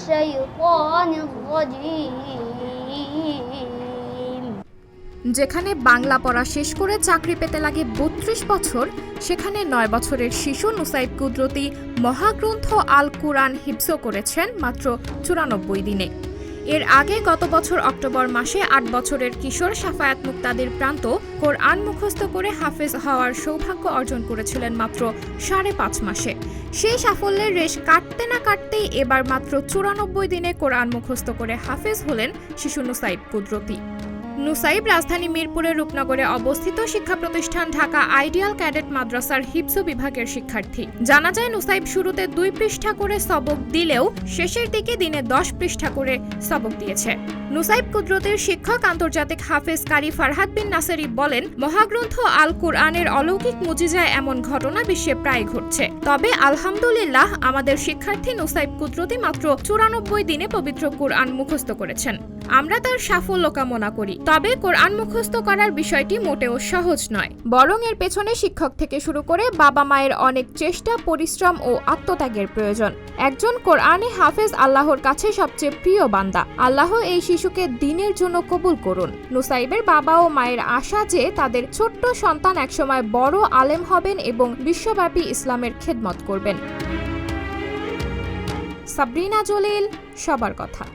الشيطان الرجيم। যেখানে বাংলা পড়া শেষ করে চাকরি পেতে লাগে ৩২ বছর, সেখানে ৯ বছরের শিশু নুসাইব কুদরতি মহাগ্রন্থ আল কুরআন হিফজ করেছেন মাত্র ৯৪ দিনে। এর আগে গত বছর অক্টোবর মাসে ৮ বছরের কিশোর শাফায়াত মুক্তাদির প্রান্ত কোরআন মুখস্থ করে হাফেজ হওয়ার সৌভাগ্য অর্জন করেছিলেন মাত্র ৫.৫ মাসে। সেই সাফল্যের রেশ কাটতে না কাটতেই এবার মাত্র ৯৪ দিনে কোরআন মুখস্থ করে হাফেজ হলেন শিশু নুসাইব কুদরতি। নুসাইব রাজধানী মিরপুরের রূপনগরে অবস্থিত শিক্ষা প্রতিষ্ঠান ঢাকা আইডিয়াল ক্যাডেট মাদ্রাসার হিফজ বিভাগের শিক্ষার্থী। জানা যায় নুসাইব শুরুতে ২ পৃষ্ঠা করে সবক দিলেও শেষের দিকে দিনে ১০ পৃষ্ঠা করে সবক দিয়েছে। নুসাইব কুদরতির শিক্ষক আন্তর্জাতিক হাফেজ কারি ফারহাদ বিন নাসেরি বলেন, মহাগ্রন্থ আল কুরআনের অলৌকিক মুজিজায় এমন ঘটনা বিশ্বে প্রায় ঘটছে। তবে আলহামদুলিল্লাহ আমাদের শিক্ষার্থী নুসাইব কুদরতি মাত্র ৯৪ দিনে পবিত্র কুরআন মুখস্থ করেছেন। আমরা তার সাফল্য কামনা করি। তবে কোরআন মুখস্থ করার বিষয়টি মোটেও সহজ নয়, বরং এর পেছনে শিক্ষক থেকে শুরু করে বাবা মায়ের অনেক চেষ্টা, পরিশ্রম ও আত্মত্যাগের প্রয়োজন। একজন কোরআনে হাফেজ আল্লাহর কাছে সবচেয়ে প্রিয় বান্দা। আল্লাহ এই শিশুকে দ্বীনের জন্য কবুল করুন। নুসাইবের বাবা ও মায়ের আশা যে তাদের ছোট্ট সন্তান একসময় বড় আলেম হবেন এবং বিশ্বব্যাপী ইসলামের খেদমত করবেন। সাবরিনা জলিল, সবার কথা।